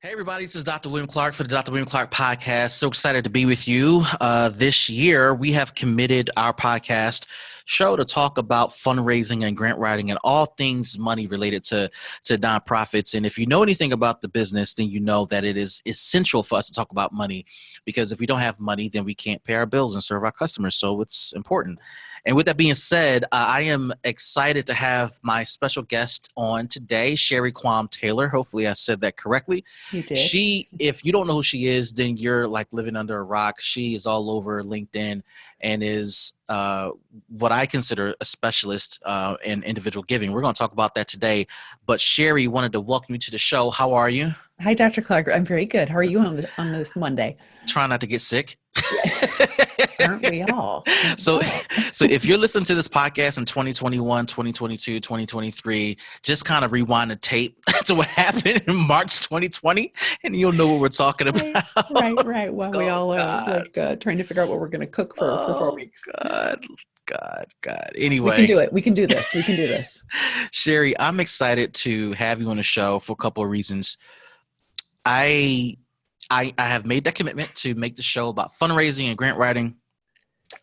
Hey everybody, this is Dr. William Clark for the Dr. William Clark podcast. So excited to be with you. This year, we have committed our podcast show to talk about fundraising and grant writing and all things money related to nonprofits. And if you know anything about the business, then you know that it is essential for us to talk about money, because if we don't have money, then we can't pay our bills and serve our customers. So it's important. And with that being said, I am excited to have my special guest on today, Sherry Quam Taylor. Hopefully I said that correctly. You did. If you don't know who she is, then you're like living under a rock. She is all over LinkedIn and is what I consider a specialist in individual giving. We're going to talk about that today. But Sherry, wanted to welcome you to the show. How are you? Hi, Dr. Clark. I'm very good. How are you on this Monday? Trying not to get sick. Aren't we all? So if you're listening to this podcast in 2021, 2022, 2023, just kind of rewind the tape to what happened in March 2020, and you'll know what we're talking about. Right. Well, we all are trying to figure out what we're going to cook for 4 weeks. God. We can Anyway, do it. We can do this. We can do this. Sherry, I'm excited to have you on the show for a couple of reasons. I have made that commitment to make the show about fundraising and grant writing.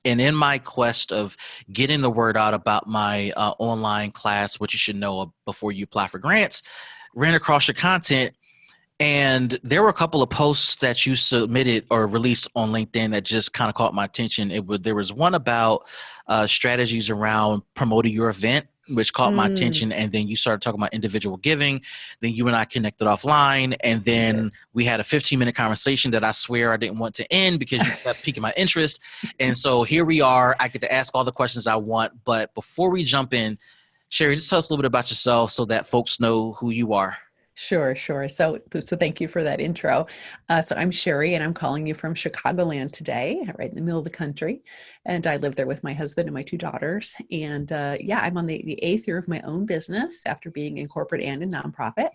And in my quest of getting the word out about my online class, what you should know before you apply for grants, ran across your content. And there were a couple of posts that you submitted or released on LinkedIn that just kind of caught my attention. There was one about strategies around promoting your event, which caught my attention. And then you started talking about individual giving. Then you and I connected offline. And then we had a 15-minute conversation that I swear I didn't want to end because you kept piquing my interest. And so here we are. I get to ask all the questions I want. But before we jump in, Sherry, just tell us a little bit about yourself so that folks know who you are. Sure. So thank you for that intro. So I'm Sherry, and I'm calling you from Chicagoland today, right in the middle of the country. And I live there with my husband and my two daughters. And I'm on the eighth year of my own business after being in corporate and in nonprofit.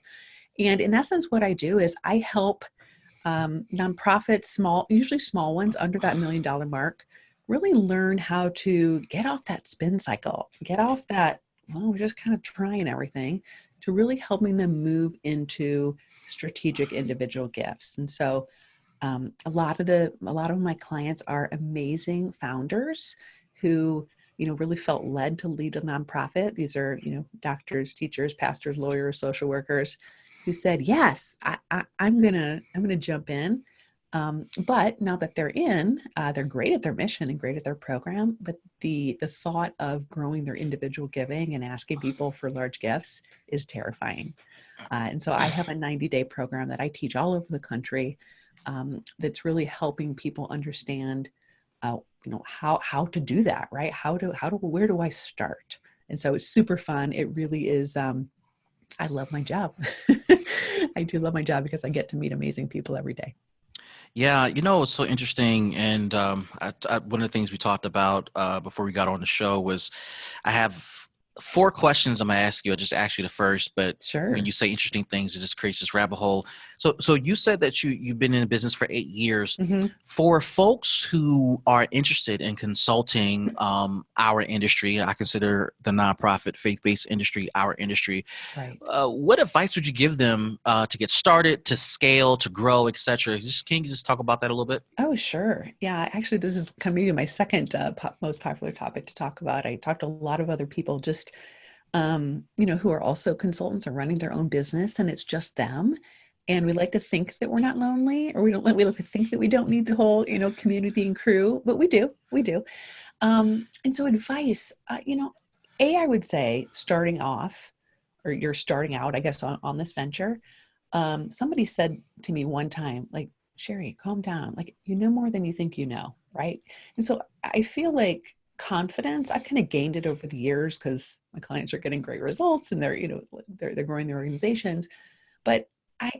And in essence, what I do is I help nonprofits, usually small ones under that $1 million mark, really learn how to get off that spin cycle, get off that, well, we're just kind of trying everything, to really helping them move into strategic individual gifts. And so a lot of my clients are amazing founders who, really felt led to lead a nonprofit. These are, doctors, teachers, pastors, lawyers, social workers who said, yes, I'm gonna jump in. But now that they're in, they're great at their mission and great at their program. But the thought of growing their individual giving and asking people for large gifts is terrifying. And so I have a 90-day program that I teach all over the country that's really helping people understand, how to do that, right? Where do I start? And so it's super fun. It really is. I love my job. I do love my job because I get to meet amazing people every day. Yeah, it's so interesting. And one of the things we talked about before we got on the show was I have four questions I'm going to ask you. I'll just ask you the first, but when Sure. you say interesting things, it just creates this rabbit hole. So you said that you've been in business for 8 years. Mm-hmm. For folks who are interested in consulting our industry, I consider the nonprofit faith-based industry our industry. Right. What advice would you give them to get started, to scale, to grow, etc.? Can you just talk about that a little bit? Oh, sure. Yeah, actually, this is kind of maybe my second most popular topic to talk about. I talked to a lot of other people just, who are also consultants or running their own business, and it's just them. And we like to think that we're not lonely, or we like to think that we don't need the whole, community and crew, but we do. We do. And so advice, I would say starting off, or you're starting out, I guess, on this venture. Somebody said to me one time, like, Sherry, calm down. Like, you know more than you think you know, right? And so I feel like confidence, I've kind of gained it over the years because my clients are getting great results and they're growing their organizations. But I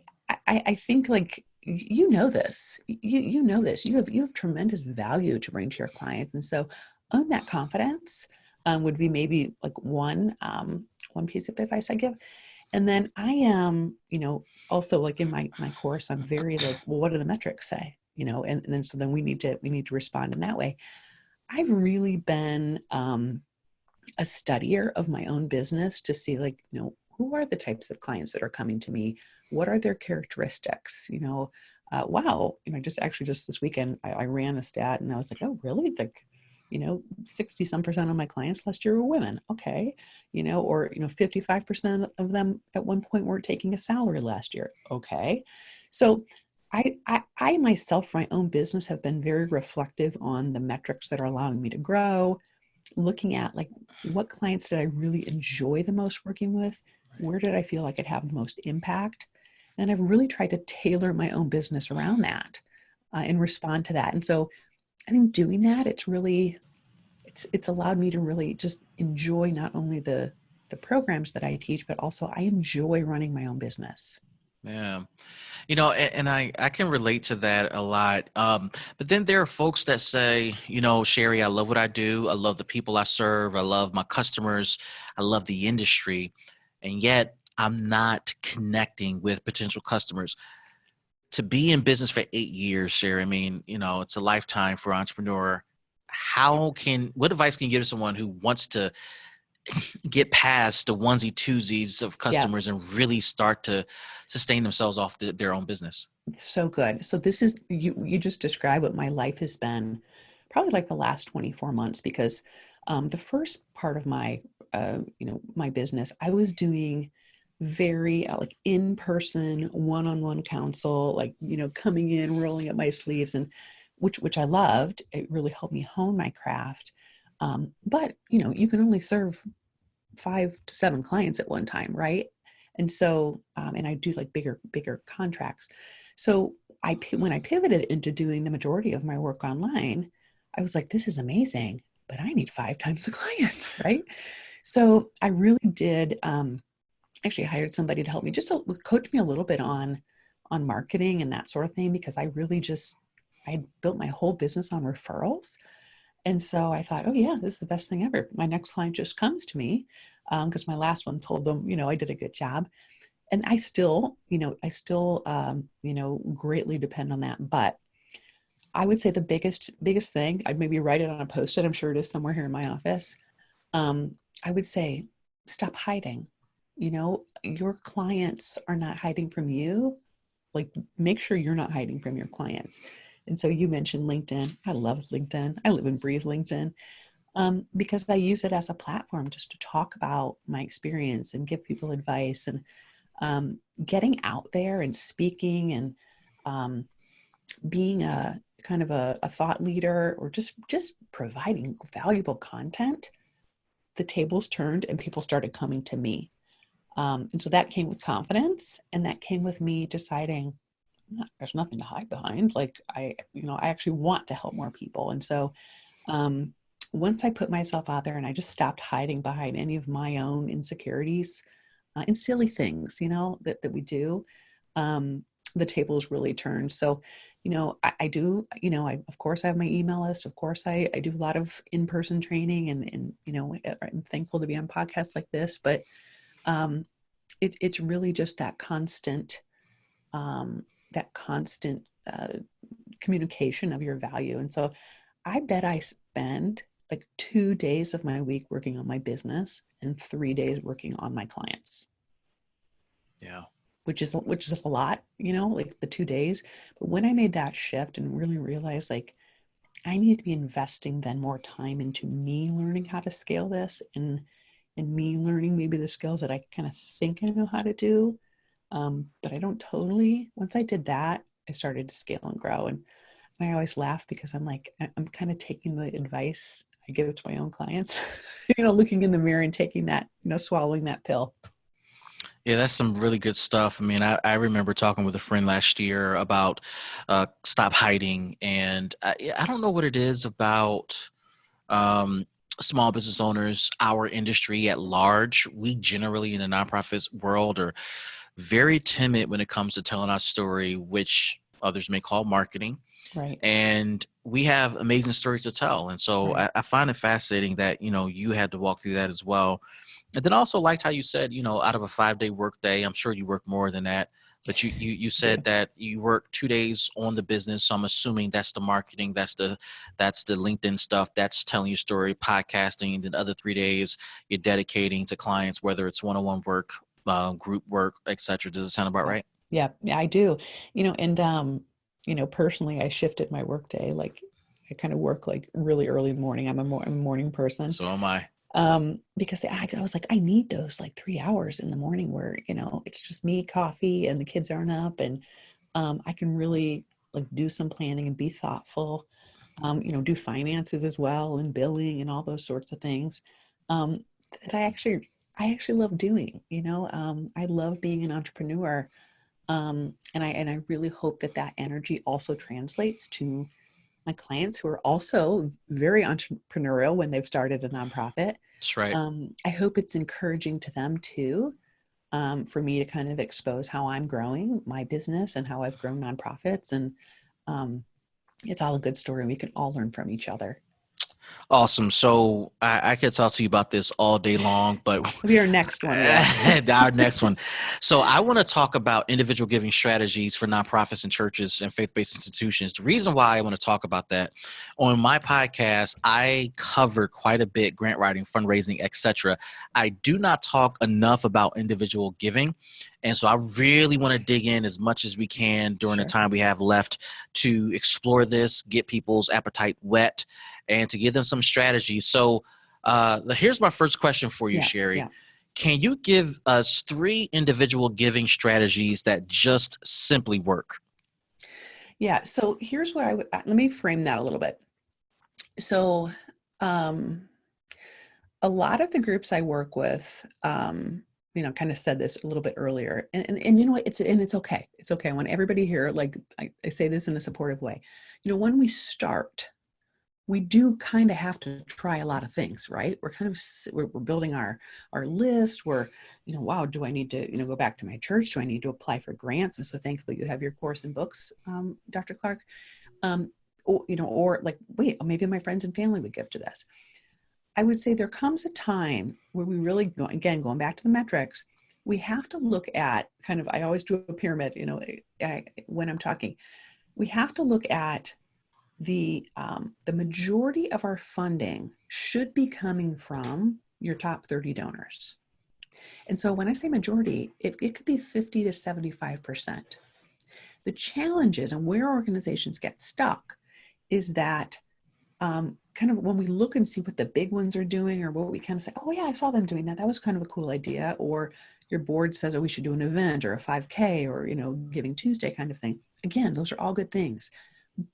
I think like you know this. You know this. You have tremendous value to bring to your clients. And so own that confidence would be maybe like one piece of advice I give. And then I am, also like in my course, I'm very like, well, what do the metrics say? And then so then we need to respond in that way. I've really been a studier of my own business to see like, who are the types of clients that are coming to me? what are their characteristics? Wow, just this weekend, I ran a stat and I was like, oh, really? Like, 60 some percent of my clients last year were women. Okay. 55% of them at one point weren't taking a salary last year. Okay. So I myself, for my own business, have been very reflective on the metrics that are allowing me to grow, looking at like what clients did I really enjoy the most working with? Where did I feel like I'd have the most impact? And I've really tried to tailor my own business around that and respond to that. And so I think doing that, it's allowed me to really just enjoy not only the programs that I teach, but also I enjoy running my own business. Yeah. And I can relate to that a lot. But then there are folks that say, Sherry, I love what I do. I love the people I serve. I love my customers. I love the industry. And yet I'm not connecting with potential customers. To be in business for 8 years, Sherry, I mean, it's a lifetime for an entrepreneur. What advice can you give to someone who wants to get past the onesie twosies of Yeah, customers and really start to sustain themselves off their own business? so good. So this is you just described what my life has been probably like the last 24 months because the first part of my business, I was doing very like in-person one-on-one counsel, like, coming in, rolling up my sleeves, and which I loved. It really helped me hone my craft. But you can only serve 5 to 7 clients at one time, right? And so, and I do like bigger contracts. So when I pivoted into doing the majority of my work online, I was like, this is amazing, but I need 5 times the clients, right? So I really did actually hired somebody to help me just to coach me a little bit on marketing and that sort of thing, because I really just I built my whole business on referrals. And so I thought, oh yeah, this is the best thing ever. My next client just comes to me because my last one told them, I did a good job. And I still greatly depend on that. But I would say the biggest thing, I'd maybe write it on a post-it. I'm sure it is somewhere here in my office. I would say, stop hiding. Your clients are not hiding from you. Like, make sure you're not hiding from your clients. And so you mentioned LinkedIn. I love LinkedIn. I live and breathe LinkedIn because I use it as a platform just to talk about my experience and give people advice, and getting out there and speaking and being a kind of a thought leader, or just providing valuable content. The tables turned and people started coming to me. And so that came with confidence, and that came with me deciding there's nothing to hide behind. Like I actually want to help more people. And so once I put myself out there and I just stopped hiding behind any of my own insecurities and silly things, that we do, the tables really turned. So, I do, of course I have my email list. Of course I do a lot of in-person training, and I'm thankful to be on podcasts like this, but um, it's really just that constant communication of your value. And so I bet I spend like 2 days of my week working on my business and 3 days working on my clients. Yeah. Which is a lot, like the 2 days. But when I made that shift and really realized like I need to be investing then more time into me learning how to scale this, and me learning maybe the skills that I kind of think I know how to do, but I don't totally. Once I did that, I started to scale and grow. And I always laugh because I'm like, I'm kind of taking the advice I give it to my own clients, looking in the mirror and taking that, swallowing that pill. Yeah, that's some really good stuff. I mean, I remember talking with a friend last year about stop hiding. And I don't know what it is about um, small business owners, our industry at large. We generally in the nonprofits world are very timid when it comes to telling our story, which others may call marketing. Right. And we have amazing stories to tell. And so Right. I find it fascinating that, you had to walk through that as well. And then also liked how you said, out of a 5-day work day, I'm sure you work more than that, but you I do. said that you work 2 days on the business. So I'm assuming that's the marketing, that's the LinkedIn stuff, that's telling your story, podcasting, and then the other 3 days you're dedicating to clients, whether it's one-on-one work, group work, etc. Does it sound about Yeah. right? Yeah, yeah, I do. And personally, I shifted my workday. Like I kind of work like really early in the morning. I'm a morning person. So am I. Because I was like, I need those like 3 hours in the morning where, it's just me, coffee, and the kids aren't up, and I can really like do some planning and be thoughtful. Do finances as well and billing and all those sorts of things. Um, that I actually love doing. I love being an entrepreneur. And I really hope that that energy also translates to my clients who are also very entrepreneurial when they've started a nonprofit. That's right. I hope it's encouraging to them too, for me to kind of expose how I'm growing my business and how I've grown nonprofits. And um, it's all a good story. We can all learn from each other. Awesome. So I could talk to you about this all day long, but Maybe our next one, will. our next one. So I want to talk about individual giving strategies for nonprofits and churches and faith-based institutions. The reason why I want to talk about that, on my podcast, I cover quite a bit: grant writing, fundraising, etc. I do not talk enough about individual giving. And so I really want to dig in as much as we can during the Sure. time we have left to explore this, get people's appetite whet, and to give them some strategies. So here's my first question for you, Yeah. Sherry. Yeah. Can you give us 3 individual giving strategies that just simply work? Yeah. So here's what let me frame that a little bit. So, um, a lot of the groups I work with, kind of said this a little bit earlier, and you know what, it's okay. It's okay. I want everybody here, like I say this in a supportive way. When we start, we do kind of have to try a lot of things, right? We're kind of we're building our list. We're, wow, do I need to go back to my church? Do I need to apply for grants? I'm so thankful you have your course and books, Dr. Clark. Or like, wait, maybe my friends and family would give to this. I would say there comes a time where we really go, again, going back to the metrics, we have to look at kind of, I always do a pyramid, when I'm talking, we have to look at the majority of our funding should be coming from your top 30 donors. And so when I say majority, it could be 50 to 75%. The challenges and where organizations get stuck is that kind of when we look and see what the big ones are doing, or what we kind of say, oh yeah, I saw them doing that. That was kind of a cool idea. Or your board says, oh, we should do an event or a 5K or, Giving Tuesday kind of thing. Again, those are all good things.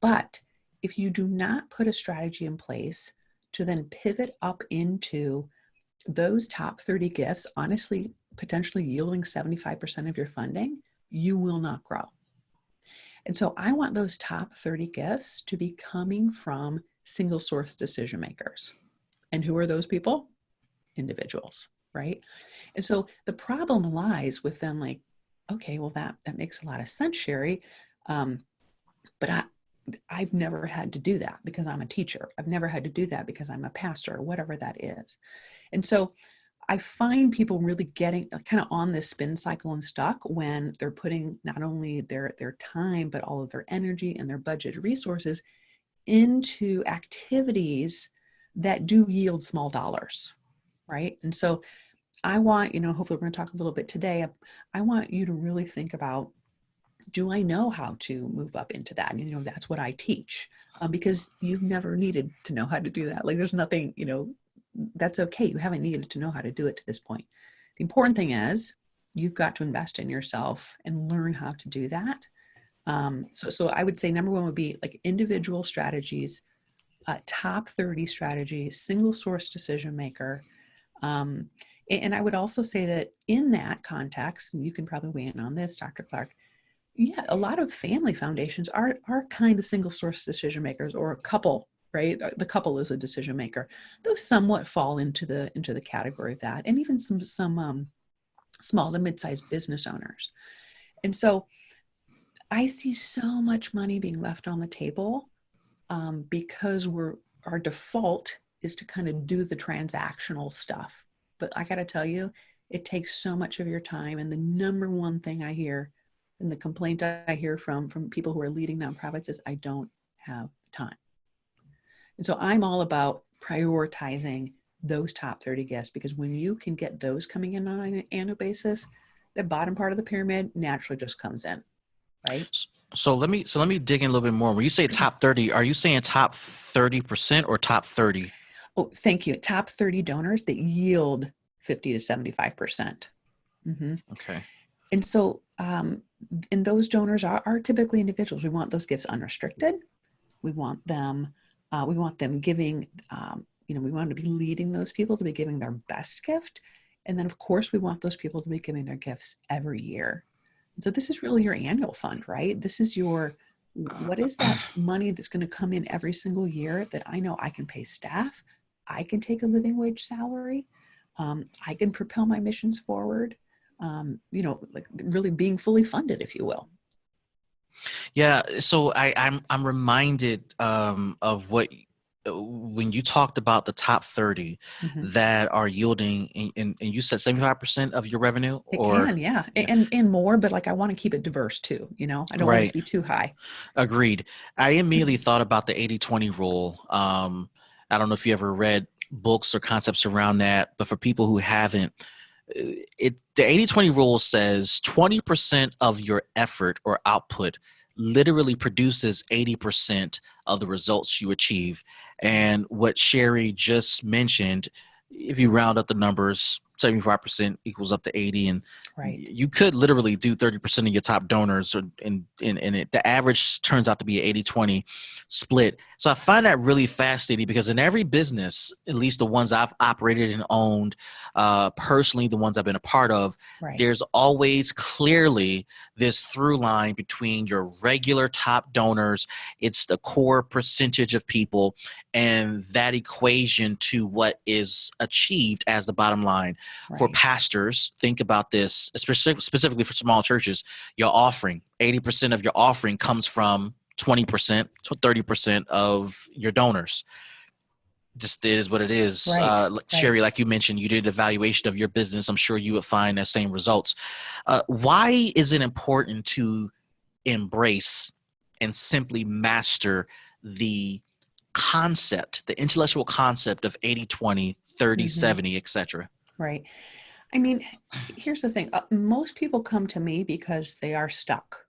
But if you do not put a strategy in place to then pivot up into those top 30 gifts, honestly, potentially yielding 75% of your funding, you will not grow. And so I want those top 30 gifts to be coming from single source decision makers. And who are those people? Individuals, right? And so the problem lies with them like, okay, well, that makes a lot of sense, Sherry. But I've never had to do that because I'm a teacher. I've never had to do that because I'm a pastor, or whatever that is. And so I find people really getting kind of on this spin cycle and stuck when they're putting not only their time, but all of their energy and their budget resources into activities that do yield small dollars, right? And so I want, hopefully we're going to talk a little bit today. I want you to really think about, do I know how to move up into that? And, that's what I teach, because you've never needed to know how to do that. Like there's nothing, that's okay. You haven't needed to know how to do it to this point. The important thing is you've got to invest in yourself and learn how to do that. So I would say number one would be like individual strategies, top 30 strategies, single source decision maker. And I would also say that in that context, and you can probably weigh in on this, Dr. Clark, yeah, a lot of family foundations are kind of single source decision makers, or a couple, right? The couple is a decision maker. Those somewhat fall into the category of that, and even some small to mid-sized business owners. And so I see so much money being left on the table, because our default is to kind of do the transactional stuff. But I got to tell you, it takes so much of your time. And the number one thing I hear, and the complaint I hear from people who are leading nonprofits, is I don't have time. And so I'm all about prioritizing those top 30 guests, because when you can get those coming in on an annual basis, the bottom part of the pyramid naturally just comes in, right? So let me dig in a little bit more. When you say top 30, are you saying top 30% or top 30? Oh, thank you. Top 30 donors that yield 50 to 75%. Mm-hmm. Okay. And so, and those donors are typically individuals. We want those gifts unrestricted. We want them giving, we want to be leading those people to be giving their best gift. And then of course we want those people to be giving their gifts every year. And so this is really your annual fund, right? This is what is that money that's going to come in every single year that I know I can pay staff, I can take a living wage salary, I can propel my missions forward, like really being fully funded, if you will. Yeah. So I'm reminded of what when you talked about the top 30 Mm-hmm. that are yielding, and you said 75% of your revenue, It or can, yeah. yeah, And more, but like I want to keep it diverse too, I don't want it to right. be too high. Agreed. I immediately thought about the 80-20 rule. I don't know if you ever read books or concepts around that, but for people who haven't, the 80-20 rule says 20% of your effort or output literally produces 80% of the results you achieve. And what Sherry just mentioned, if you round up the numbers, 75% equals up to 80, and Right. you could literally do 30% of your top donors, and the average turns out to be an 80-20 split. So I find that really fascinating, because in every business, at least the ones I've operated and owned, personally, the ones I've been a part of, Right. there's always clearly this through line between your regular top donors. It's the core percentage of people, and that equation to what is achieved as the bottom line. Right. For pastors, think about this, especially specifically for small churches. Your offering, 80% of your offering comes from 20% to 30% of your donors. Just is what it is. Right. Sherry, Right. like you mentioned, you did an evaluation of your business. I'm sure you would find that same results. Why is it important to embrace and simply master the concept, the intellectual concept of 80-20, 30-70, etc.? Right. I mean, here's the thing. Most people come to me because they are stuck.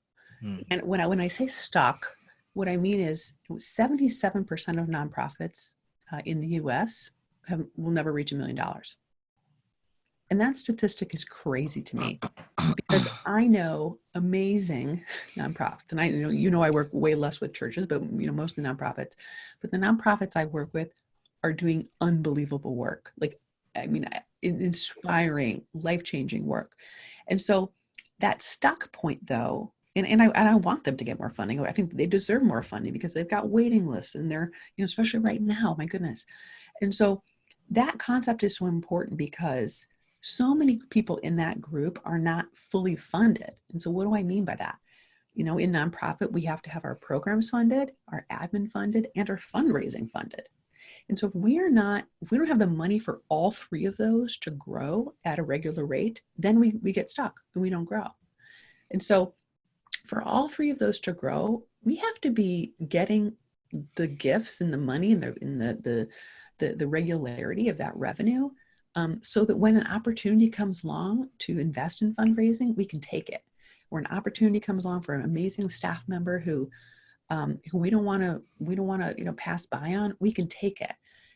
And when I say stuck, what I mean is 77% of nonprofits in the US will never reach $1 million. And that statistic is crazy to me, because I know amazing nonprofits. And I work way less with churches, but mostly nonprofits. But the nonprofits I work with are doing unbelievable work. Like, I mean, inspiring, life-changing work. And so that stuck point, though, and I want them to get more funding. I think they deserve more funding because they've got waiting lists, and they're, especially right now, my goodness. And so that concept is so important, because so many people in that group are not fully funded. And so what do I mean by that? In nonprofit, we have to have our programs funded, our admin funded, and our fundraising funded. And so if we don't have the money for all three of those to grow at a regular rate, then we get stuck and we don't grow. And so for all three of those to grow, we have to be getting the gifts and the money and the regularity of that revenue, so that when an opportunity comes along to invest in fundraising, we can take it. Or an opportunity comes along for an amazing staff member who we don't want to pass by on, we can take it.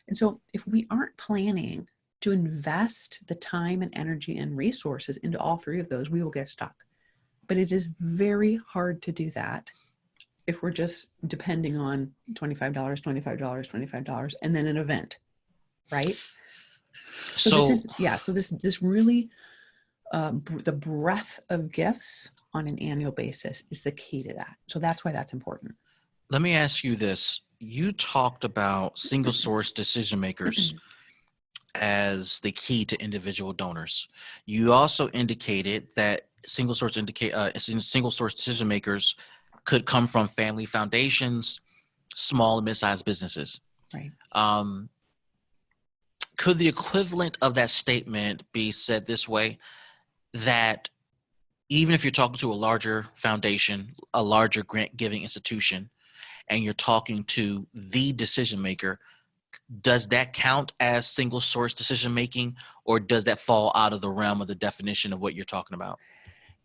And so if we aren't planning to invest the time and energy and resources into all three of those, we will get stuck. But it is very hard to do that if we're just depending on $25, and then an event, right? So this really, the breadth of gifts on an annual basis is the key to that. So that's why that's important. Let me ask you this. You talked about single source decision makers as the key to individual donors. You also indicated that single source decision makers could come from family foundations, small and mid-sized businesses. Right. Could the equivalent of that statement be said this way, that even if you're talking to a larger foundation, a larger grant giving institution, and you're talking to the decision maker, does that count as single source decision making, or does that fall out of the realm of the definition of what you're talking about?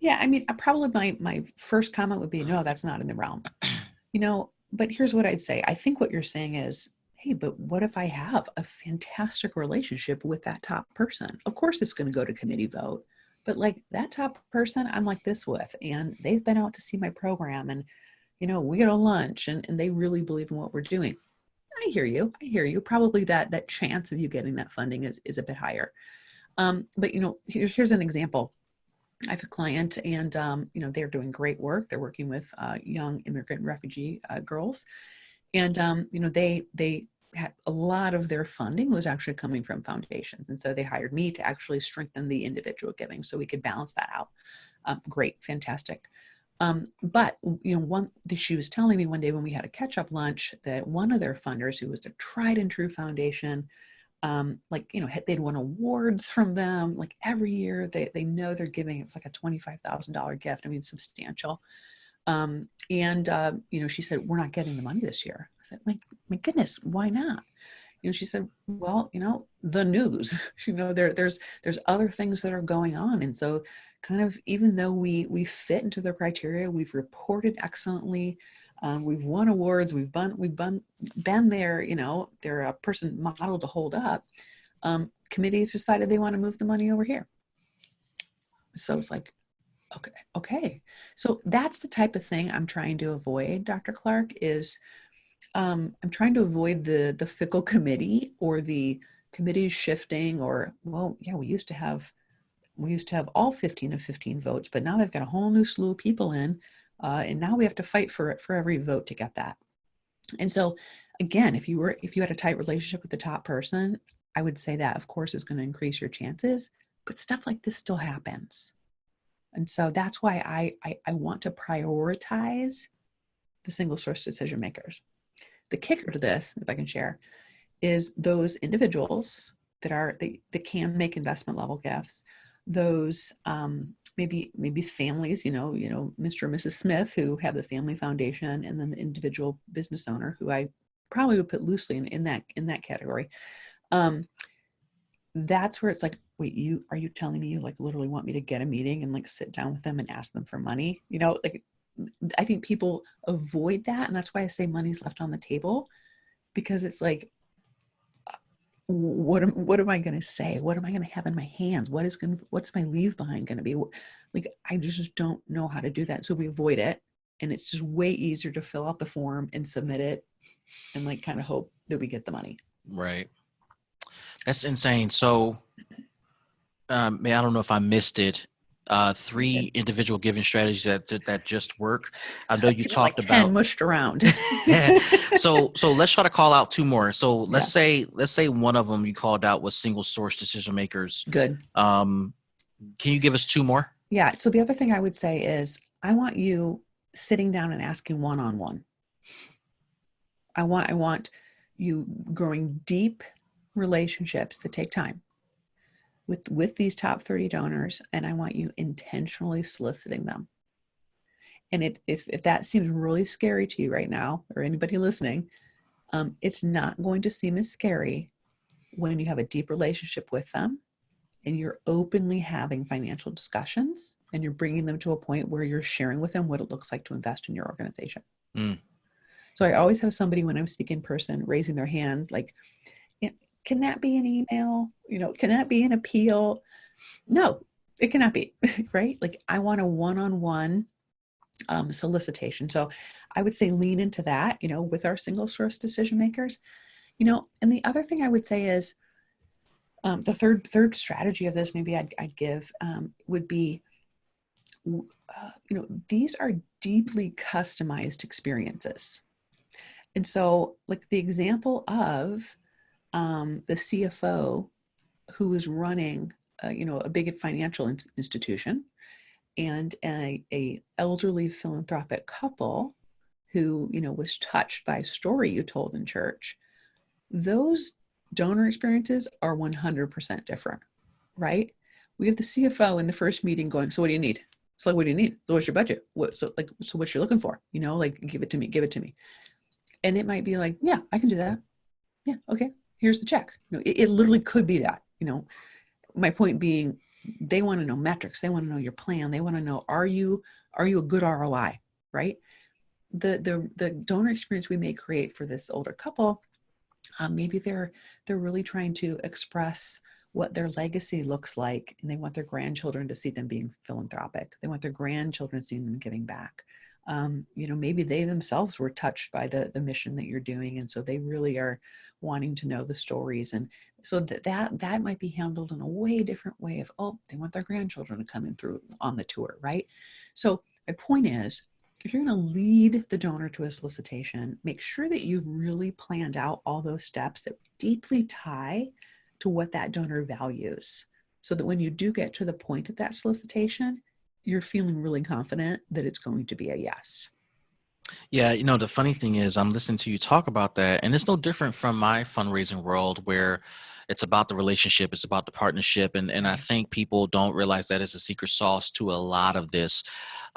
Yeah, I mean, probably my first comment would be, no, that's not in the realm. But here's what I'd say. I think what you're saying is, hey, but what if I have a fantastic relationship with that top person? Of course, it's going to go to committee vote, but like that top person I'm like this with, and they've been out to see my program, and we go to lunch, and they really believe in what we're doing. I hear you. I hear you. Probably that chance of you getting that funding is a bit higher. But here's an example. I have a client, and they're doing great work. They're working with young immigrant refugee girls, and they had a lot of their funding was actually coming from foundations, and so they hired me to actually strengthen the individual giving so we could balance that out. Great, fantastic. But she was telling me one day when we had a catch-up lunch that one of their funders, who was a tried and true foundation, they'd won awards from them, like every year they know they're giving. It was like a $25,000 gift. I mean, substantial. She said, we're not getting the money this year. I said, my goodness, why not? She said, well, the news, there's other things that are going on. And so kind of, even though we fit into the criteria, we've reported excellently, we've won awards, we've been there, they're a person model to hold up. Committees decided they want to move the money over here. So it's like, okay. So that's the type of thing I'm trying to avoid, Dr. Clark, is I'm trying to avoid the fickle committee or the committees shifting, or, well, yeah, we used to have all 15 of 15 votes, but now they've got a whole new slew of people in, and now we have to fight for every vote to get that. And so again, if you had a tight relationship with the top person, I would say that of course is going to increase your chances, but stuff like this still happens. And so that's why I want to prioritize the single source decision makers. The kicker to this, if I can share, is those individuals that can make investment level gifts, those maybe families, Mr. and Mrs. Smith, who have the family foundation, and then the individual business owner, who I probably would put loosely in that category. That's where it's like, wait, are you telling me you like literally want me to get a meeting and like sit down with them and ask them for money? Like, I think people avoid that. And that's why I say money's left on the table, because it's like, what am I going to say? What am I going to have in my hands? What's my leave behind going to be? Like, I just don't know how to do that. So we avoid it. And it's just way easier to fill out the form and submit it and like kind of hope that we get the money. Right. That's insane. So, I don't know if I missed it. 3 individual giving strategies that just work. I know you talked like 10 about mushed around. So let's try to call out 2 more. So let's say one of them you called out was single source decision makers. Good. Can you give us 2 more? Yeah. So the other thing I would say is, I want you sitting down and asking one-on-one. I want you growing deep relationships that take time with these top 30 donors, and I want you intentionally soliciting them. And if that seems really scary to you right now, or anybody listening, it's not going to seem as scary when you have a deep relationship with them and you're openly having financial discussions and you're bringing them to a point where you're sharing with them what it looks like to invest in your organization. So I always have somebody, when I'm speaking in person, raising their hand, like, can that be an email? Can that be an appeal? No, it cannot be, right? Like, I want a one-on-one solicitation. So I would say lean into that, with our single source decision makers, and the other thing I would say is, the third strategy of this, maybe I'd give, would be, these are deeply customized experiences. And so, like, the example of the CFO who is running, a big financial institution, and a elderly philanthropic couple who, was touched by a story you told in church. Those donor experiences are 100% different, right? We have the CFO in the first meeting going, so what do you need? It's like, what do you need? So what's your budget? So what you're looking for? Like, give it to me. And it might be like, yeah, I can do that. Yeah, okay, here's the check. It literally could be that. My point being, they want to know metrics. They want to know your plan. They want to know, are you a good ROI, right? The donor experience we may create for this older couple, maybe they're really trying to express what their legacy looks like, and they want their grandchildren to see them being philanthropic. They want their grandchildren seeing them giving back. Maybe they themselves were touched by the mission that you're doing, and so they really are wanting to know the stories. And so that might be handled in a way different way of, oh, they want their grandchildren to come in through on the tour, right? So my point is, if you're going to lead the donor to a solicitation, make sure that you've really planned out all those steps that deeply tie to what that donor values, so that when you do get to the point of that solicitation, you're feeling really confident that it's going to be a yes. Yeah, the funny thing is I'm listening to you talk about that, and it's no different from my fundraising world where it's about the relationship, it's about the partnership, and I think people don't realize that is a secret sauce to a lot of this.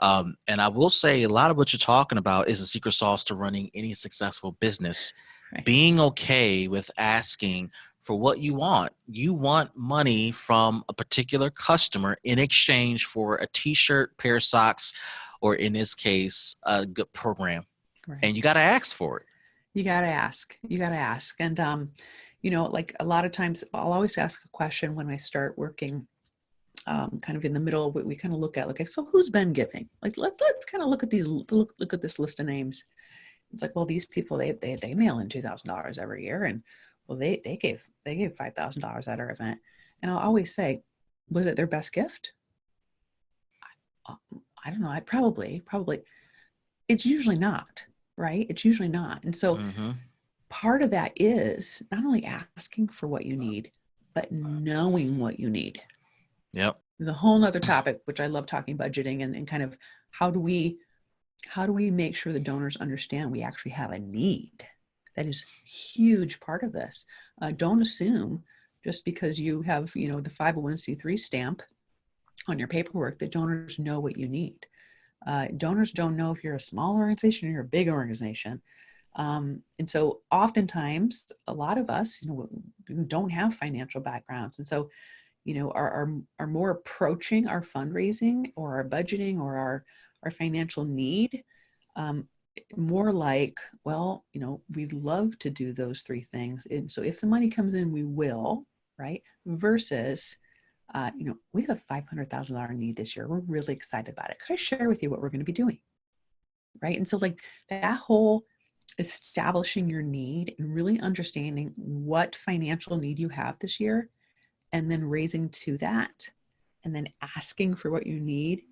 And I will say a lot of what you're talking about is a secret sauce to running any successful business. Right. Being okay with asking for what you want. You want money from a particular customer in exchange for a t-shirt, pair of socks, or in this case, a good program. Right. And you got to ask for it. You got to ask. You got to ask. And, like a lot of times I'll always ask a question when I start working kind of in the middle. We kind of look at, like, so who's been giving? Like, let's kind of look at look at this list of names. It's like, well, these people, they mail in $2,000 every year. And well, they gave $5,000 at our event. And I'll always say, was it their best gift? I don't know. I probably, it's usually not, right? It's usually not. And so part of that is not only asking for what you need, but knowing what you need. Yep. There's a whole nother topic, which I love talking budgeting and kind of how do we make sure the donors understand we actually have a need? That is a huge part of this. Don't assume just because you have, the 501c3 stamp on your paperwork that donors know what you need. Donors don't know if you're a small organization or you're a big organization. And so oftentimes a lot of us, don't have financial backgrounds. And so, are more approaching our fundraising or our budgeting or our financial need, more like, well, we'd love to do those three things. And so if the money comes in, we will, right? Versus, we have a $500,000 need this year. We're really excited about it. Could I share with you what we're going to be doing? Right. And so like that whole establishing your need and really understanding what financial need you have this year, and then raising to that, and then asking for what you need,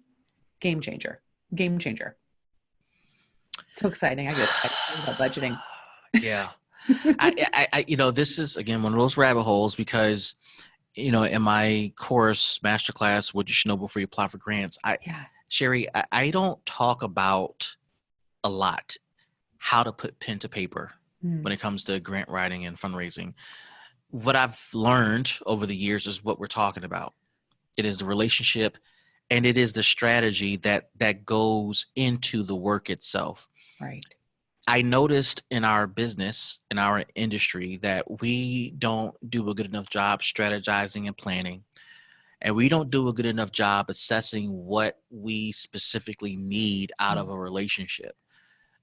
game changer. So exciting. I get excited about budgeting. Yeah. I this is again one of those rabbit holes because, in my course, masterclass, what you should know before you apply for grants, Sherry, I don't talk about a lot how to put pen to paper when it comes to grant writing and fundraising. What I've learned over the years is what we're talking about. It is the relationship and it is the strategy that goes into the work itself. Right. I noticed in our business, in our industry, that we don't do a good enough job strategizing and planning. And we don't do a good enough job assessing what we specifically need out of a relationship.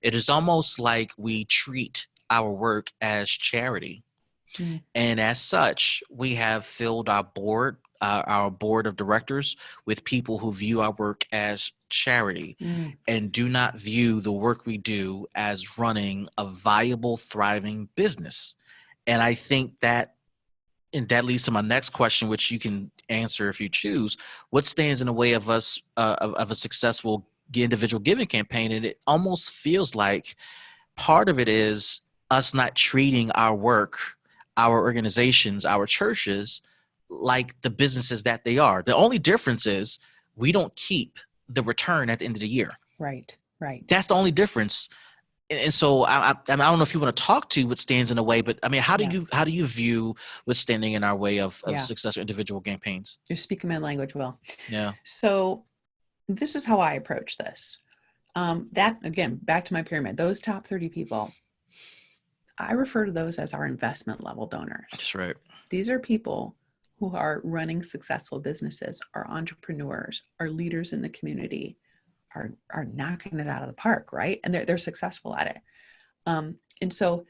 It is almost like we treat our work as charity. And as such, we have filled our board of directors with people who view our work as charity and do not view the work we do as running a viable, thriving business. And I think that leads to my next question, which you can answer if you choose. What stands in the way of us, of a successful individual giving campaign? And it almost feels like part of it is us not treating our work, our organizations, our churches, like the businesses that they are. The only difference is we don't keep the return at the end of the year. Right. That's the only difference. And so I don't know if you want to talk to what stands in the way, but I mean, how do you view what's standing in our way of successful individual campaigns? You're speaking my language well. Yeah. So this is how I approach this. That, again, back to my pyramid, those top 30 people, I refer to those as our investment level donors. That's right. These are people who are running successful businesses, are entrepreneurs, are leaders in the community, are knocking it out of the park, right? And they're successful at it. And so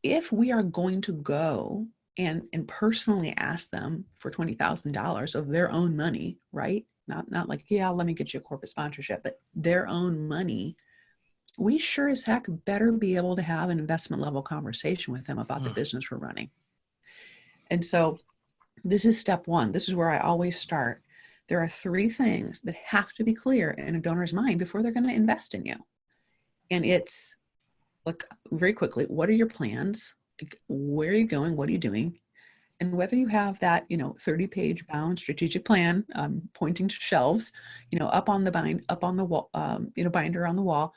if we are going to go and personally ask them for $20,000 of their own money, right? Not like, yeah, let me get you a corporate sponsorship, but their own money, we sure as heck better be able to have an investment level conversation with them about the business we're running. And so this is step one. This is where I always start. There are 3 things that have to be clear in a donor's mind before they're going to invest in you. And it's, look, very quickly, what are your plans? Where are you going? What are you doing? And whether you have that, 30-page bound strategic plan, pointing to shelves, up on the wall, binder on the wall,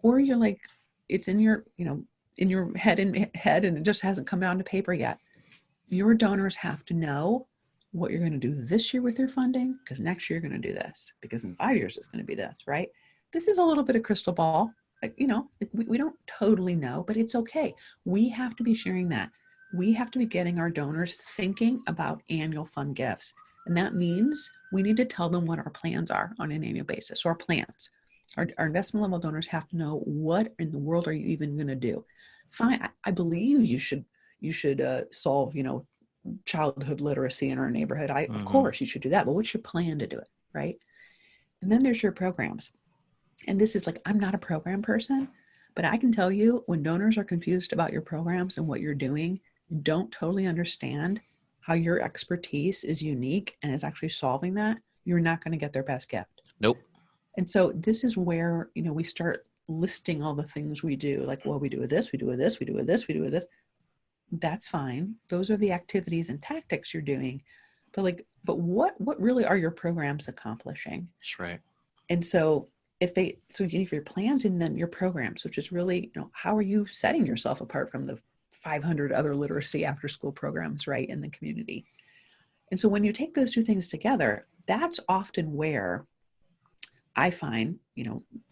or you're like, it's in your, in your head and it just hasn't come down to paper yet. Your donors have to know what you're going to do this year with your funding, because next year you're going to do this, because in 5 years it's going to be this, right? This is a little bit of crystal ball. We don't totally know, but it's okay. We have to be sharing that. We have to be getting our donors thinking about annual fund gifts. And that means we need to tell them what our plans are on an annual basis. So our plans, our investment level donors have to know, what in the world are you even going to do? Fine. I believe you should solve, childhood literacy in our neighborhood. Of course you should do that, but what's your plan to do it? Right. And then there's your programs. And this is like, I'm not a program person, but I can tell you, when donors are confused about your programs and what you're doing, don't totally understand how your expertise is unique and is actually solving that, you're not going to get their best gift. Nope. And so this is where, we start listing all the things we do, like, well, we do with this, we do with this, we do with this, we do with this. That's fine. Those are the activities and tactics you're doing. But what really are your programs accomplishing? That's right. And so you need your plans and then your programs, which is really, how are you setting yourself apart from the 500 other literacy after school programs, right, in the community? And so when you take those 2 things together, that's often where I find,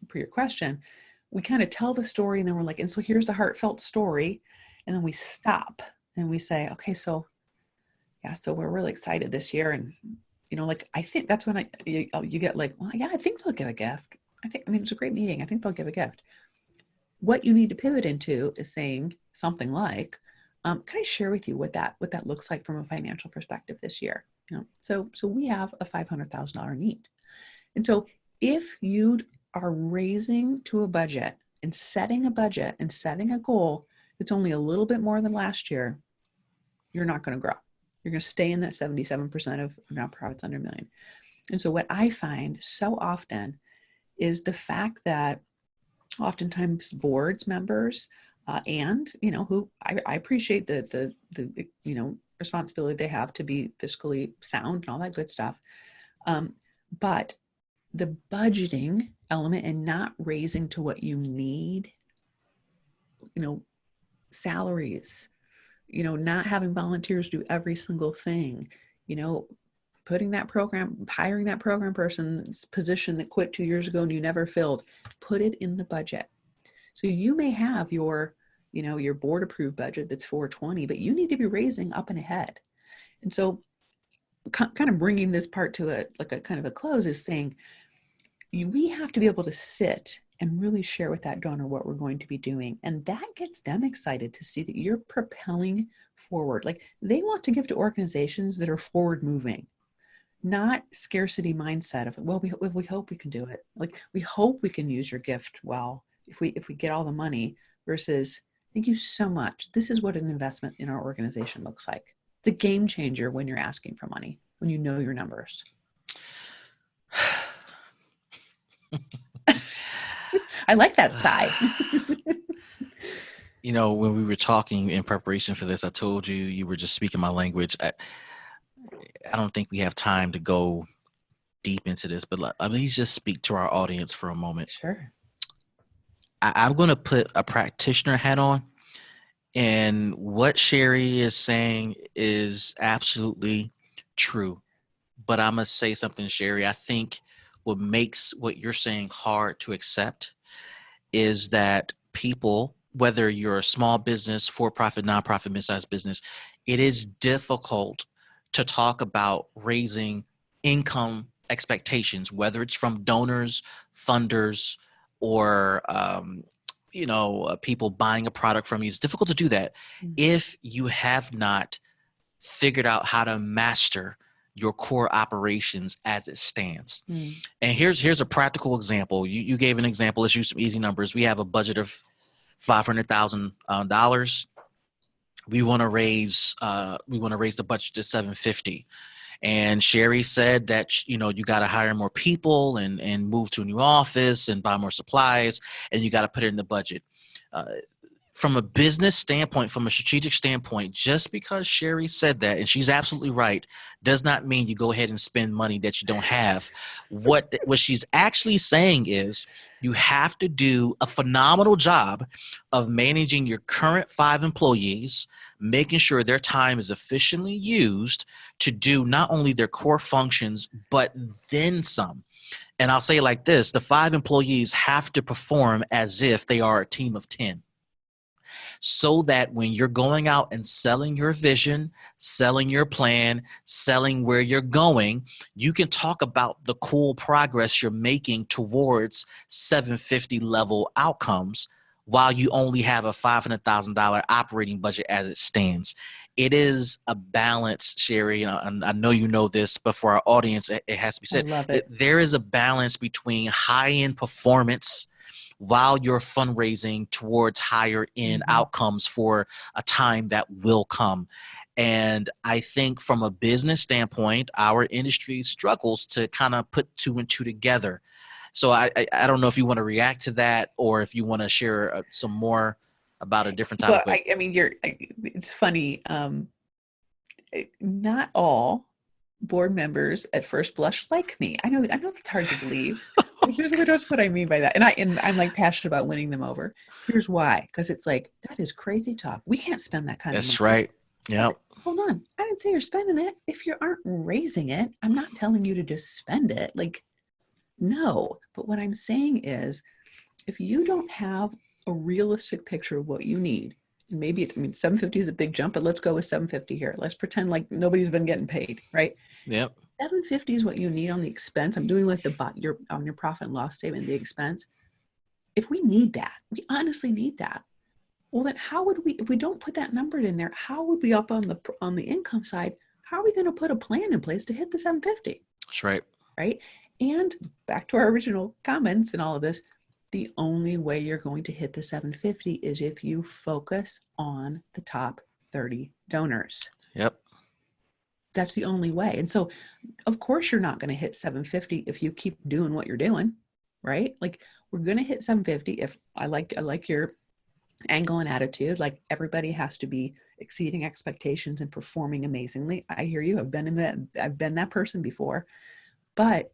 per your question, we kind of tell the story and then we're like, and so here's the heartfelt story. And then we stop and we say, okay, so we're really excited this year. And, I think that's when you get like, well, yeah, I think they'll get a gift. It's a great meeting. I think they'll give a gift. What you need to pivot into is saying something like, can I share with you what that looks like from a financial perspective this year? So we have a $500,000 need. And so if you are raising to a budget and setting a goal that's only a little bit more than last year, you're not going to grow. You're going to stay in that 77% of nonprofits under $1 million. And so what I find so often is the fact that oftentimes boards members and, who I appreciate the responsibility they have to be fiscally sound and all that good stuff. But the budgeting element and not raising to what you need, salaries, not having volunteers do every single thing, hiring that program person's position that quit 2 years ago and you never filled, put it in the budget. So you may have your board approved budget that's $420, but you need to be raising up and ahead. And so kind of bringing this part to a kind of a close is saying, we have to be able to sit and really share with that donor what we're going to be doing. And that gets them excited to see that you're propelling forward. Like, they want to give to organizations that are forward moving, not scarcity mindset of, well, we hope we can do it. Like, we hope we can use your gift well if we get all the money, versus, thank you so much. This is what an investment in our organization looks like. It's a game changer when you're asking for money, when you know your numbers. I like that sigh. When we were talking in preparation for this, I told you were just speaking my language. I don't think we have time to go deep into this, but let me just speak to our audience for a moment. Sure. I'm going to put a practitioner hat on, and what Sherry is saying is absolutely true. But I'm going to say something, Sherry. I think what makes what you're saying hard to accept is that people, whether you're a small business, for-profit, nonprofit, mid-sized business, it is difficult to talk about raising income expectations, whether it's from donors, funders, or people buying a product from you. It's difficult to do that if you have not figured out how to master your core operations as it stands. And here's a practical example. You gave an example. Let's use some easy numbers. We have a budget of $500,000. We want to raise the budget to $750,000. And Sherry said that, you got to hire more people and move to a new office and buy more supplies, and you got to put it in the budget. From a business standpoint, from a strategic standpoint, just because Sherry said that, and she's absolutely right, does not mean you go ahead and spend money that you don't have. What she's actually saying is you have to do a phenomenal job of managing your current 5 employees, making sure their time is efficiently used to do not only their core functions, but then some. And I'll say it like this: the 5 employees have to perform as if they are a team of 10. So that when you're going out and selling your vision, selling your plan, selling where you're going, you can talk about the cool progress you're making towards 750 level outcomes while you only have a $500,000 operating budget as it stands. It is a balance, Sherry. I know you know this, but for our audience, it has to be said. I love it. There is a balance between high-end performance while you're fundraising towards higher end outcomes for a time that will come. And I think from a business standpoint, our industry struggles to kind of put 2 and 2 together. So I don't know if you want to react to that or if you want to share some more about a different topic. Well, I mean, it's funny. Not all board members at first blush like me. I know it's hard to believe. Here's what I mean by that. And I'm like passionate about winning them over. Here's why. Because it's like, that is crazy talk. We can't spend that kind of money. That's right. Yeah. Like, hold on. I didn't say you're spending it. If you aren't raising it, I'm not telling you to just spend it. Like, no. But what I'm saying is, if you don't have a realistic picture of what you need, and maybe 750 is a big jump, but let's go with 750 here. Let's pretend like nobody's been getting paid, right? Yep. 750 is what you need on the expense. I'm doing like on your profit and loss statement, the expense. If we need that, we honestly need that. Well, then how would we, if we don't put that number in there, how would we up on the income side? How are we going to put a plan in place to hit the 750? That's right. Right. And back to our original comments and all of this, the only way you're going to hit the 750 is if you focus on the top 30 donors. Yep. That's the only way. And so, of course, you're not going to hit 750 if you keep doing what you're doing, right? Like, we're going to hit 750 if I like your angle and attitude. Like, everybody has to be exceeding expectations and performing amazingly. I hear you. I've been that person before. But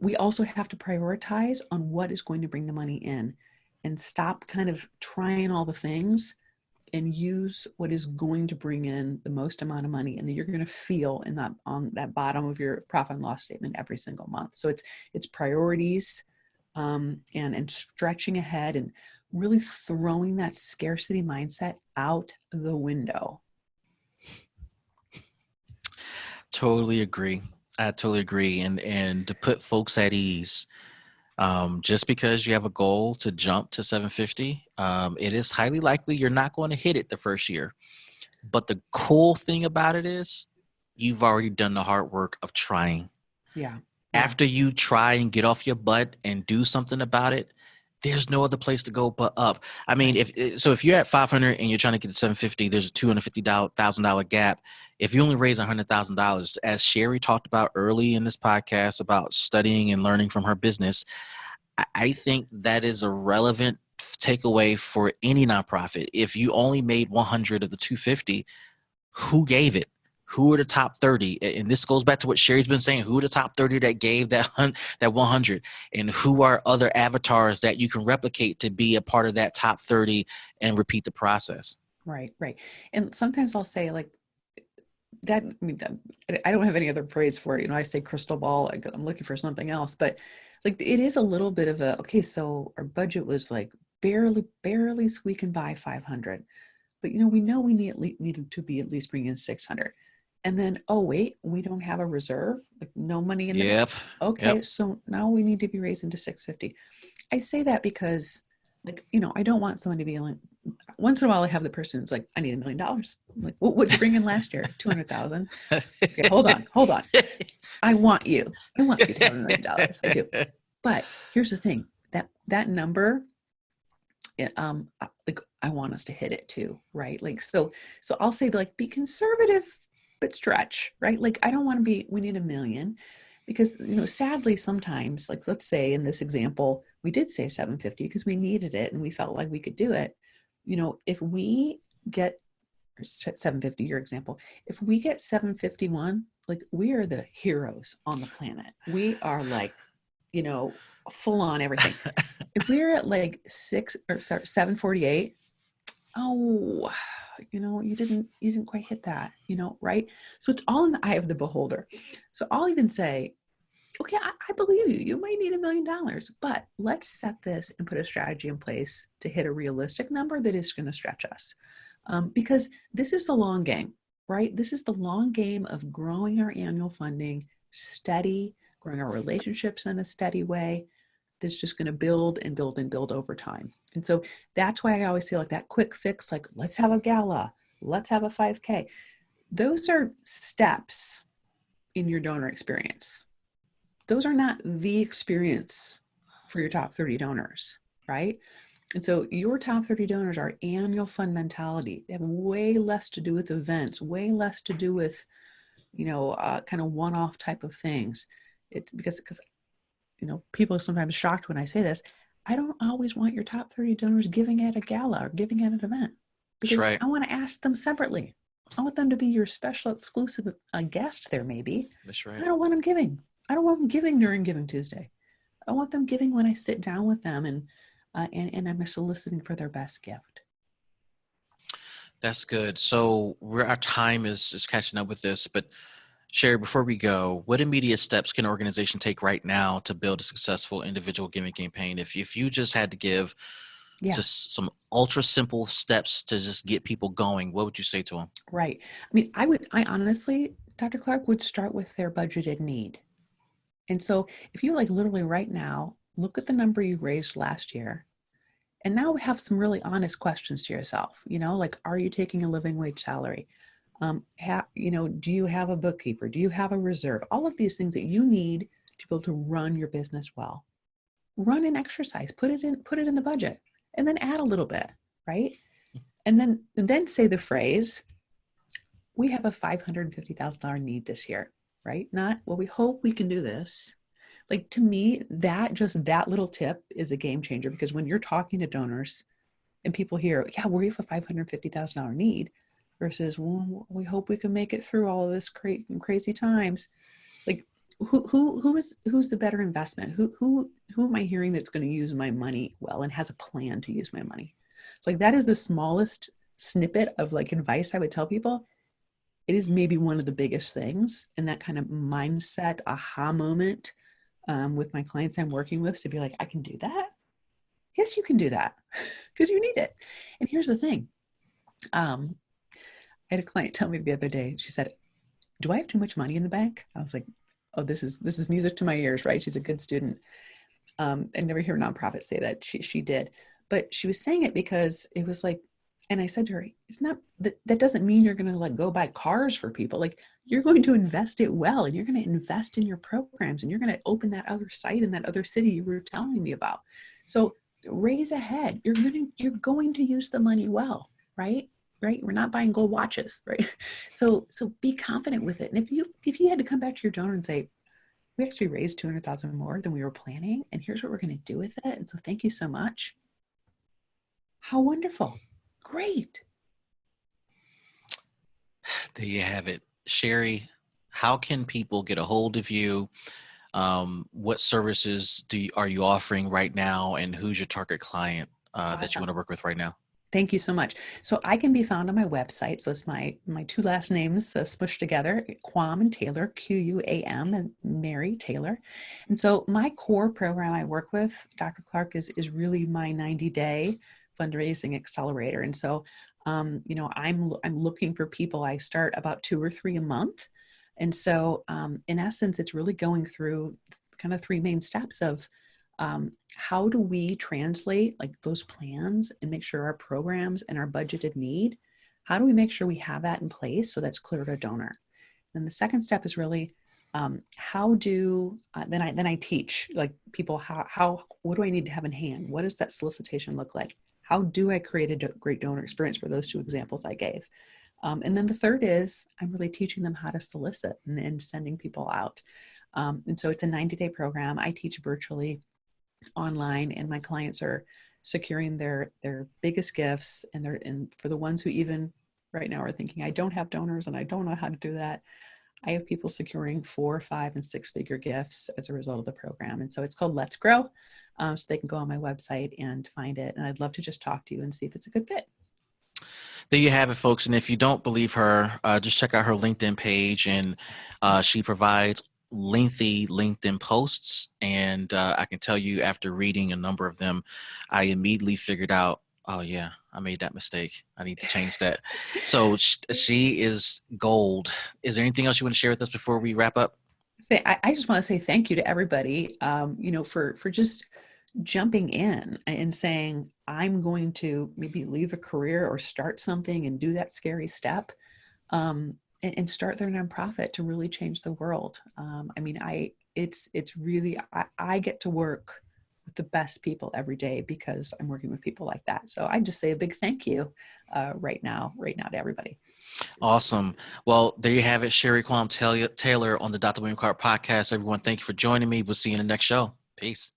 we also have to prioritize on what is going to bring the money in and stop kind of trying all the things and use what is going to bring in the most amount of money, and that you're going to feel in that, on that bottom of your profit and loss statement every single month. So it's priorities, and stretching ahead and really throwing that scarcity mindset out the window. Totally agree. I totally agree. And to put folks at ease, just because you have a goal to jump to 750, it is highly likely you're not going to hit it the first year. But the cool thing about it is you've already done the hard work of trying. Yeah. After you try and get off your butt and do something about it, there's no other place to go but up. I mean, if you're at 500 and you're trying to get to 750, there's a $250,000 gap. If you only raise $100,000, as Sherry talked about early in this podcast about studying and learning from her business, I think that is a relevant takeaway for any nonprofit. If you only made 100 of the 250, who gave it? Who are the top 30? And this goes back to what Sherry's been saying. Who are the top 30 that gave that 100? And who are other avatars that you can replicate to be a part of that top 30 and repeat the process? Right. And sometimes I'll say like that, I don't have any other phrase for it. I say crystal ball, I'm looking for something else, but like it is a little bit of okay, so our budget was like barely squeaking by 500. But we know we needed to be at least bringing in 600. And then, oh, wait, we don't have a reserve, like no money in the bank. Yep. Okay, Yep. so now we need to be raising to 650. I say that because, like, you know, I don't want someone to be like, once in a while I have the person who's like, I need $1 million. I'm like, what'd you bring in last year? 200,000. Okay, hold on. I want you to have $1 million. I do. But here's the thing, that number, like I want us to hit it too, right? Like, so I'll say like, be conservative, but stretch, right? Like, I don't want to be, we need $1 million because, you know, sadly sometimes, like, let's say in this example, we did say 750 because we needed it and we felt like we could do it. You know, if we get 750, your example, if we get 751, like, we are the heroes on the planet. We are like, you know, full on everything. If we're at like 748, oh, you know, you didn't quite hit that, you know, right? So it's all in the eye of the beholder. So I'll even say, okay, I believe you. You might need $1 million, but let's set this and put a strategy in place to hit a realistic number that is going to stretch us. Because this is the long game, right? This is the long game of growing our annual funding steady, growing our relationships in a steady way that's just going to build and build and build over time. And so that's why I always say, like, that quick fix, like, let's have a gala, let's have a 5K. Those are steps in your donor experience. Those are not the experience for your top 30 donors, right? And so your top 30 donors are annual fund mentality. They have way less to do with events, way less to do with, you know, kind of one-off type of things. It's because, you know, people are sometimes shocked when I say this. I don't always want your top 30 donors giving at a gala or giving at an event, That's because right. I want to ask them separately. I want them to be your special exclusive guest there, maybe. That's I right. don't want them giving. I don't want them giving during Giving Tuesday. I want them giving when I sit down with them and I'm soliciting for their best gift. That's good. So our time is catching up with this, but Sherry, before we go, what immediate steps can an organization take right now to build a successful individual giving campaign? If you just had to give Yeah, just some ultra simple steps to just get people going, what would you say to them? right. I mean, I honestly, Dr. Clark, would start with their budgeted need. And so if you, like, literally right now, look at the number you raised last year, and now have some really honest questions to yourself, you know, like, are you taking a living wage salary? You know, do you have a bookkeeper? Do you have a reserve? All of these things that you need to be able to run your business well. Run an exercise, put it in the budget, and then add a little bit, right? And then say the phrase, we have a $550,000 need this year, right? Not, well, we hope we can do this. Like, to me, that little tip is a game changer, because when you're talking to donors and people hear, yeah, we have a $550,000 need, versus, well, we hope we can make it through all of this crazy times. Like, who's the better investment? Who am I hearing that's going to use my money well and has a plan to use my money? So, like, that is the smallest snippet of, like, advice I would tell people. It is maybe one of the biggest things, and that kind of mindset aha moment with my clients I'm working with, to be like, I can do that. Yes, you can do that, because you need it. And here's the thing. I had a client tell me the other day, she said, do I have too much money in the bank? I was like, oh, this is music to my ears, right? She's a good student. I never hear nonprofits say that. She did, but she was saying it because it was like, and I said to her, it's not that doesn't mean you're going to, like, go buy cars for people. Like, you're going to invest it well, and you're going to invest in your programs, and you're going to open that other site in that other city you were telling me about. So raise ahead. You're going to use the money well, right? Right? We're not buying gold watches, right? So be confident with it. And if you had to come back to your donor and say, we actually raised 200,000 more than we were planning, and here's what we're going to do with it, and so thank you so much. How wonderful. Great. There you have it. Sherry, how can people get a hold of you? What services are you offering right now, and who's your target client that you Awesome. want to work with right now? Thank you so much. So I can be found on my website. So it's my two last names smushed together, Quam and Taylor, Quam, and Mary Taylor. And so my core program I work with, Dr. Clark, is really my 90-day fundraising accelerator. And so I'm looking for people. I start about 2 or 3 a month. And so in essence, it's really going through kind of 3 main steps of how do we translate like those plans and make sure our programs and our budgeted need, how do we make sure we have that in place so that's clear to a donor? And the second step is really how do then I teach like people how what do I need to have in hand? What does that solicitation look like? How do I create a great donor experience for those 2 examples I gave? And then the third is I'm really teaching them how to solicit and sending people out. And so it's a 90-day program. I teach virtually online, and my clients are securing their biggest gifts, and for the ones who even right now are thinking, I don't have donors and I don't know how to do that, I have people securing 4, 5, and 6-figure gifts as a result of the program. And so it's called Let's Grow. So they can go on my website and find it. And I'd love to just talk to you and see if it's a good fit. There you have it, folks. And if you don't believe her, just check out her LinkedIn page, and she provides lengthy LinkedIn posts. And I can tell you, after reading a number of them, I immediately figured out, oh yeah, I made that mistake. I need to change that. So she is gold. Is there anything else you want to share with us before we wrap up? I just want to say thank you to everybody, for just jumping in and saying, I'm going to maybe leave a career or start something and do that scary step, and start their nonprofit to really change the world. It's really, I get to work with the best people every day because I'm working with people like that. So I just say a big thank you right now to everybody. Awesome. Well, there you have it. Sherry Quam Taylor on the Dr. William Clark podcast. Everyone, thank you for joining me. We'll see you in the next show. Peace.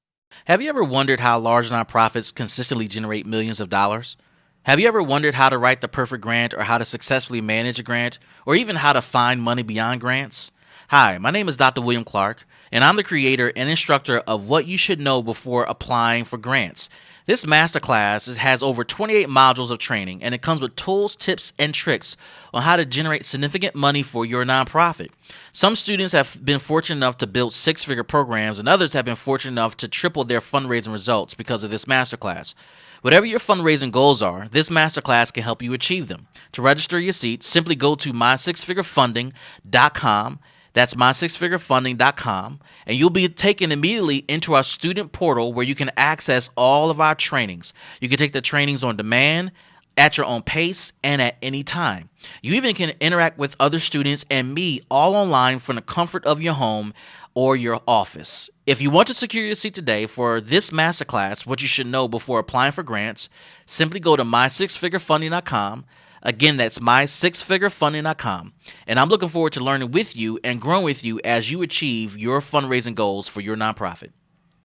Have you ever wondered how large nonprofits consistently generate millions of dollars? Have you ever wondered how to write the perfect grant, or how to successfully manage a grant, or even how to find money beyond grants? Hi, my name is Dr. William Clark, and I'm the creator and instructor of What You Should Know Before Applying for Grants. This masterclass has over 28 modules of training, and it comes with tools, tips, and tricks on how to generate significant money for your nonprofit. Some students have been fortunate enough to build 6-figure programs, and others have been fortunate enough to triple their fundraising results because of this masterclass. Whatever your fundraising goals are, this masterclass can help you achieve them. To register your seat, simply go to mysixfigurefunding.com. That's mysixfigurefunding.com, and you'll be taken immediately into our student portal where you can access all of our trainings. You can take the trainings on demand, at your own pace, and at any time. You even can interact with other students and me all online from the comfort of your home or your office. If you want to secure your seat today for this masterclass, what you should know before applying for grants, simply go to mysixfigurefunding.com. Again, that's mysixfigurefunding.com. And I'm looking forward to learning with you and growing with you as you achieve your fundraising goals for your nonprofit.